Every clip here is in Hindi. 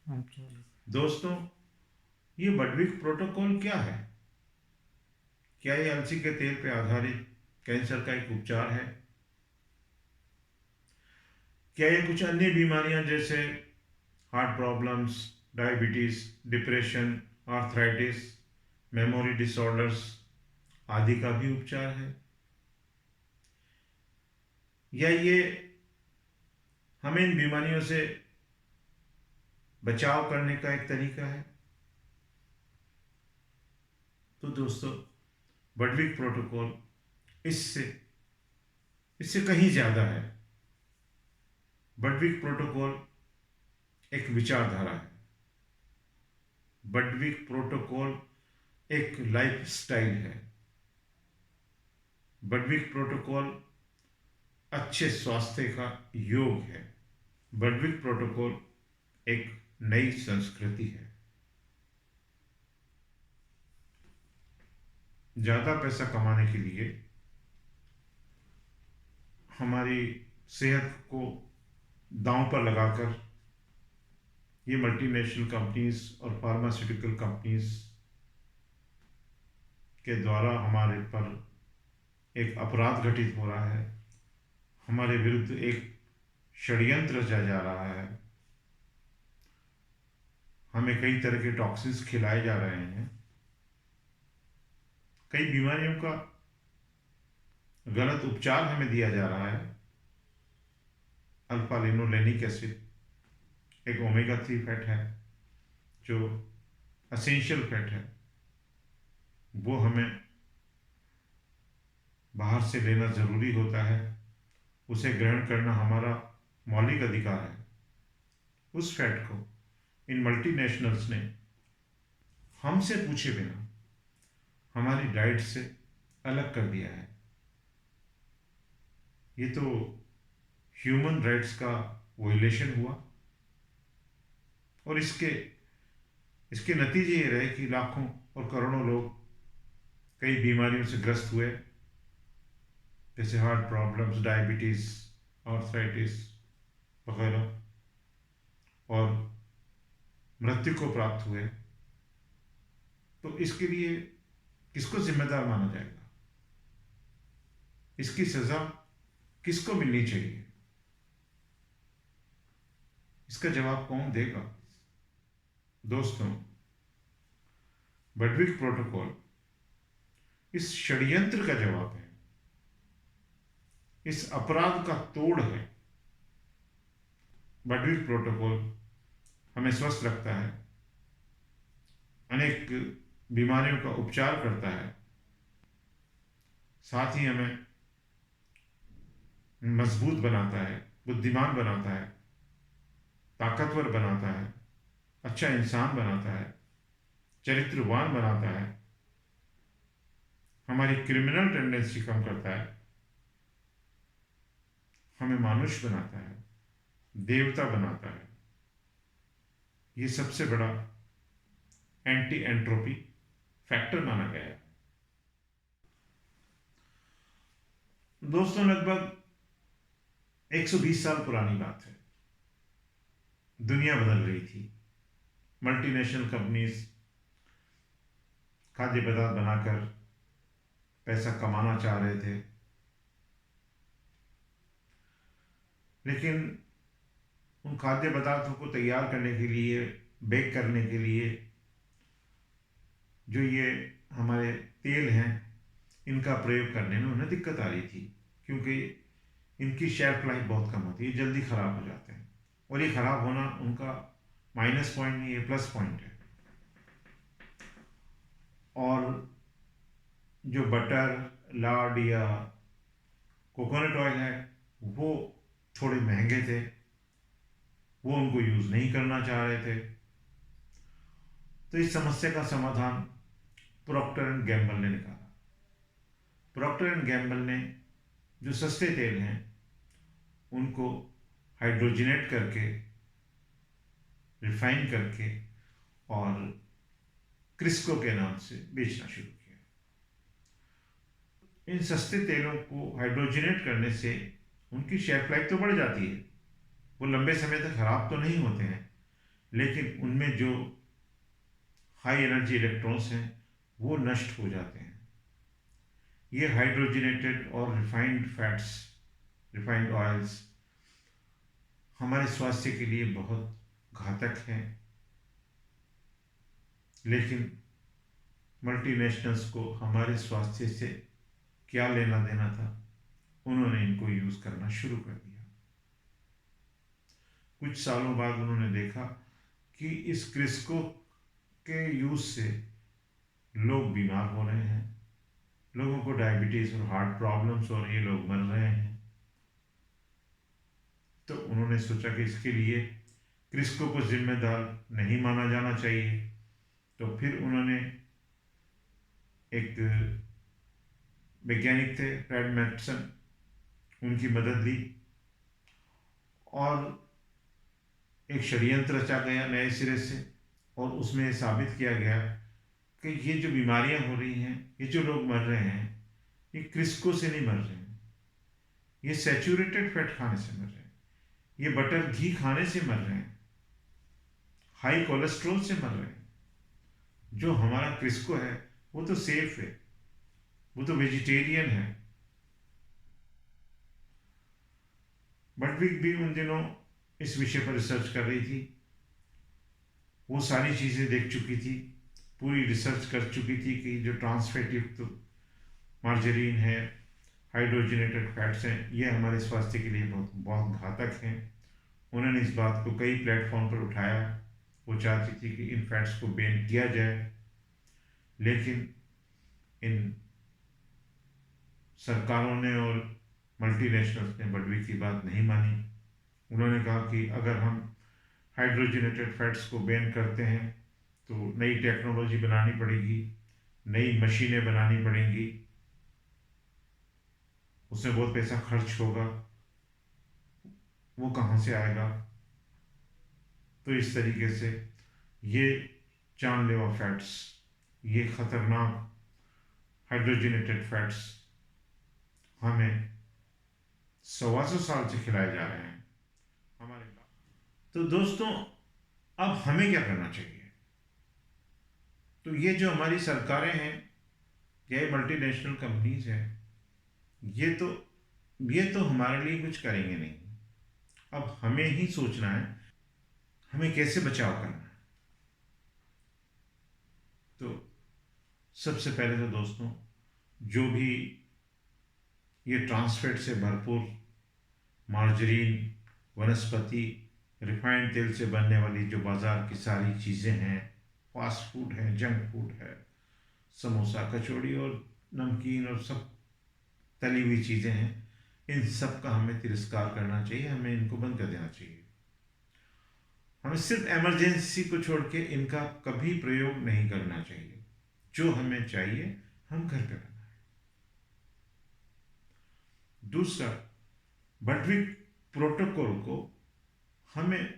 दोस्तों, ये बडविक प्रोटोकॉल क्या है? क्या ये अलसी के तेल पर आधारित कैंसर का एक उपचार है? क्या ये कुछ अन्य बीमारियां जैसे heart problems, diabetes, depression, arthritis, memory disorders आदि का भी उपचार है? या ये हमें इन बीमारियों से बचाव करने का एक तरीका है? तो दोस्तों, बडविक प्रोटोकॉल इससे इससे कहीं ज्यादा है। बडविक प्रोटोकॉल एक विचारधारा है। बडविक प्रोटोकॉल एक लाइफ स्टाइल है। बडविक प्रोटोकॉल अच्छे स्वास्थ्य का योग है। बडविक प्रोटोकॉल एक नई संस्कृति है। ज्यादा पैसा कमाने के लिए हमारी सेहत को दांव पर लगाकर ये मल्टीनेशनल कंपनीज और फार्मास्यूटिकल कंपनीज के द्वारा हमारे पर एक अपराध घटित हो रहा है। हमारे विरुद्ध एक षड्यंत्र रचा जा रहा है। हमें कई तरह के टॉक्सिन्स खिलाए जा रहे हैं। कई बीमारियों का गलत उपचार हमें दिया जा रहा है। अल्फा लिनोलेनिक एसिड एक ओमेगा 3 फैट है जो असेंशियल फैट है। वो हमें बाहर से लेना जरूरी होता है। उसे ग्रहण करना हमारा मौलिक अधिकार है। उस फैट को इन मल्टीनेशनल्स ने हमसे पूछे बिना हमारी डाइट से अलग कर दिया है। ये तो ह्यूमन राइट्स का वायलेशन हुआ और इसके इसके नतीजे ये रहे कि लाखों और करोड़ों लोग कई बीमारियों से ग्रस्त हुए, जैसे हार्ट प्रॉब्लम्स, डायबिटीज, आर्थराइटिस वगैरह, और मृत्यु को प्राप्त हुए। तो इसके लिए किसको जिम्मेदार माना जाएगा? इसकी सजा किसको मिलनी चाहिए? इसका जवाब कौन देगा? दोस्तों, बडविक प्रोटोकॉल इस षड्यंत्र का जवाब है। इस अपराध का तोड़ है। बडविक प्रोटोकॉल हमें स्वस्थ रखता है, अनेक बीमारियों का उपचार करता है, साथ ही हमें मजबूत बनाता है, बुद्धिमान बनाता है, ताकतवर बनाता है, अच्छा इंसान बनाता है, चरित्रवान बनाता है, हमारी क्रिमिनल टेंडेंसी कम करता है, हमें मानुष बनाता है, देवता बनाता है। ये सबसे बड़ा एंटी एंट्रोपी फैक्टर माना गया है। दोस्तों, लगभग 120 साल पुरानी बात है। दुनिया बदल रही थी। मल्टीनेशनल कंपनीज खाद्य पदार्थ बनाकर पैसा कमाना चाह रहे थे, लेकिन उन खाद्य पदार्थों को तैयार करने के लिए, बेक करने के लिए जो ये हमारे तेल हैं, इनका प्रयोग करने में उन्हें दिक्कत आ रही थी, क्योंकि इनकी शेल्फ लाइफ बहुत कम होती है, जल्दी खराब हो जाते हैं। और ये खराब होना उनका माइनस पॉइंट नहीं है, प्लस पॉइंट है। और जो बटर, लार्ड या कोकोनट ऑयल है, वो थोड़े महंगे थे, वो उनको यूज नहीं करना चाह रहे थे। तो इस समस्या का समाधान प्रॉक्टर एंड गैम्बल ने निकाला। प्रॉक्टर एंड गैम्बल ने जो सस्ते तेल हैं उनको हाइड्रोजनेट करके, रिफाइन करके और क्रिस्को के नाम से बेचना शुरू किया। इन सस्ते तेलों को हाइड्रोजनेट करने से उनकी शेल्फ लाइफ तो बढ़ जाती है, वो लंबे समय तक खराब तो नहीं होते हैं, लेकिन उनमें जो हाई एनर्जी इलेक्ट्रॉन्स हैं वो नष्ट हो जाते हैं। ये हाइड्रोजनेटेड और रिफाइंड फैट्स, रिफाइंड ऑयल्स हमारे स्वास्थ्य के लिए बहुत घातक हैं, लेकिन मल्टीनेशनल्स को हमारे स्वास्थ्य से क्या लेना देना था, उन्होंने इनको यूज़ करना शुरू कर दिया। कुछ सालों बाद उन्होंने देखा कि इस क्रिस्को के यूज़ से लोग बीमार हो रहे हैं, लोगों को डायबिटीज़ और हार्ट प्रॉब्लम्स हो रही है, लोग मर रहे हैं। तो उन्होंने सोचा कि इसके लिए क्रिस्को को जिम्मेदार नहीं माना जाना चाहिए। तो फिर उन्होंने एक वैज्ञानिक थे फ्रेड मैटसन, उनकी मदद ली और एक षड्यंत्र रचा गया नए सिरे से, और उसमें साबित किया गया कि ये जो बीमारियां हो रही हैं, ये जो लोग मर रहे हैं, ये क्रिस्को से नहीं मर रहे हैं, ये सैचुरेटेड फैट खाने से मर रहे हैं, ये बटर घी खाने से मर रहे हैं, हाई कोलेस्ट्रॉल से मर रहे हैं। जो हमारा क्रिस्को है वो तो सेफ है, वो तो वेजिटेरियन है। बटविक भी उन दिनों इस विषय पर रिसर्च कर रही थी, वो सारी चीज़ें देख चुकी थी, पूरी रिसर्च कर चुकी थी कि जो ट्रांसफैट युक्त मार्जरीन है, हाइड्रोजनेटेड फैट्स हैं, ये हमारे स्वास्थ्य के लिए बहुत बहुत घातक हैं। उन्होंने इस बात को कई प्लेटफॉर्म पर उठाया, वो चाहती थी कि इन फैट्स को बैन किया जाए, लेकिन इन सरकारों ने और मल्टीनेशनल्स ने बटविक की बात नहीं मानी। उन्होंने कहा कि अगर हम हाइड्रोजनेटेड फैट्स को बैन करते हैं तो नई टेक्नोलॉजी बनानी पड़ेगी, नई मशीनें बनानी पड़ेंगी, उसमें बहुत पैसा खर्च होगा, वो कहाँ से आएगा। तो इस तरीके से ये जानलेवा फैट्स, ये खतरनाक हाइड्रोजनेटेड फैट्स हमें 125 साल से खिलाए जा रहे हैं हमारे। तो दोस्तों, अब हमें क्या करना चाहिए? तो ये जो हमारी सरकारें हैं, ये मल्टीनेशनल कंपनीज हैं, ये तो हमारे लिए कुछ करेंगे नहीं। अब हमें ही सोचना है हमें कैसे बचाव करना है। तो सबसे पहले तो दोस्तों, जो भी ये ट्रांसफैट से भरपूर मार्जरीन, वनस्पति रिफाइंड तेल से बनने वाली जो बाज़ार की सारी चीज़ें हैं, फास्ट फूड है, जंक फूड है, समोसा, कचौड़ी और नमकीन और सब तली हुई चीज़ें हैं, इन सब का हमें तिरस्कार करना चाहिए, हमें इनको बंद कर देना चाहिए। हमें सिर्फ इमरजेंसी को छोड़ के इनका कभी प्रयोग नहीं करना चाहिए। जो हमें चाहिए हम घर पे बनाएं। दूसरा, बटविक प्रोटोकॉल को हमें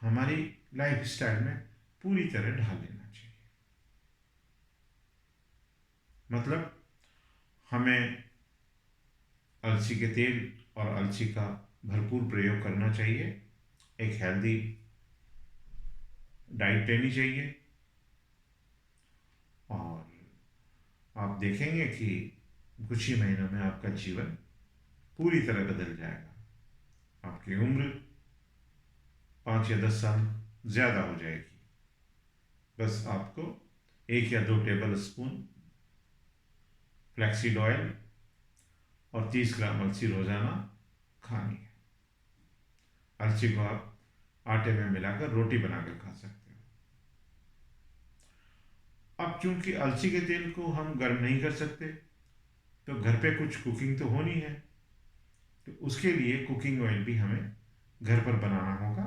हमारी लाइफस्टाइल में पूरी तरह ढाल लेना चाहिए। मतलब हमें अलसी के तेल और अलसी का भरपूर प्रयोग करना चाहिए, एक हेल्दी डाइट लेनी चाहिए, और आप देखेंगे कि कुछ ही महीनों में आपका जीवन पूरी तरह बदल जाएगा। आपकी उम्र 5 या 10 साल ज़्यादा हो जाएगी। बस आपको 1 या 2 टेबल स्पून फ्लैक्सीड ऑयल और 30 ग्राम अलसी रोज़ाना खानी है। अलसी को आप आटे में मिलाकर रोटी बनाकर खा सकते हो। अब चूंकि अलसी के तेल को हम गर्म नहीं कर सकते, तो घर पे कुछ कुकिंग तो होनी है, तो उसके लिए कुकिंग ऑयल भी हमें घर पर बनाना होगा।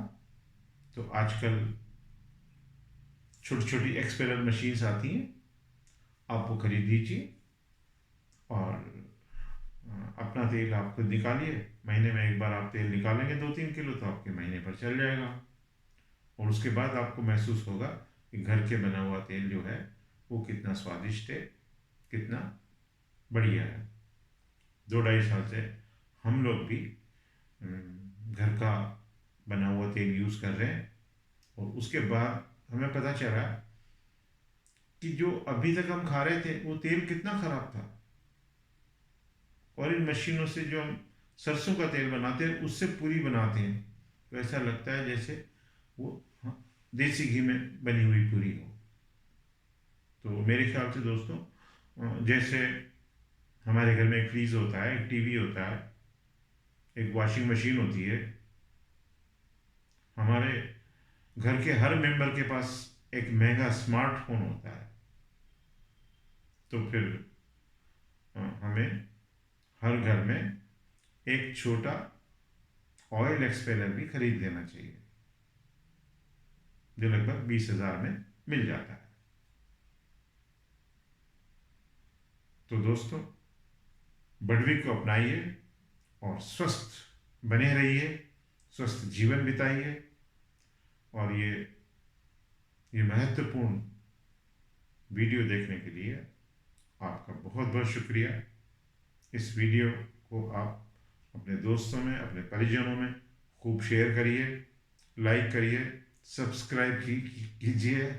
तो आजकल छोटी छोटी एक्सपेलर मशीन्स आती हैं, आप वो खरीद लीजिए और अपना तेल आप खुद निकालिए। महीने में एक बार आप तेल निकालेंगे 2-3 किलो, तो आपके महीने पर चल जाएगा। और उसके बाद आपको महसूस होगा कि घर के बना हुआ तेल जो है वो कितना स्वादिष्ट है, कितना बढ़िया है। 2-2.5 साल से हम लोग भी घर का बना हुआ तेल यूज़ कर रहे हैं, और उसके बाद हमें पता चला कि जो अभी तक हम खा रहे थे वो तेल कितना खराब था, और इन मशीनों से जो हम सरसों का तेल बनाते हैं उससे पूरी बनाते हैं तो ऐसा लगता है जैसे वो, हाँ, देसी घी में बनी हुई पूरी हो। तो मेरे ख्याल से दोस्तों, जैसे हमारे घर में एक फ्रीज होता है, एक टीवी होता है, एक वॉशिंग मशीन होती है, हमारे घर के हर मेंबर के पास एक महंगा स्मार्टफोन होता है, तो फिर हमें हर घर में एक छोटा ऑयल एक्सपेलर भी खरीद लेना चाहिए, जो लगभग 20,000 में मिल जाता है। तो दोस्तों, बड़विक को अपनाइए और स्वस्थ बने रहिए, स्वस्थ जीवन बिताइए। और ये महत्वपूर्ण वीडियो देखने के लिए आपका बहुत बहुत शुक्रिया। इस वीडियो को आप अपने दोस्तों में, अपने परिजनों में खूब शेयर करिए, लाइक करिए, सब्सक्राइब कीजिए।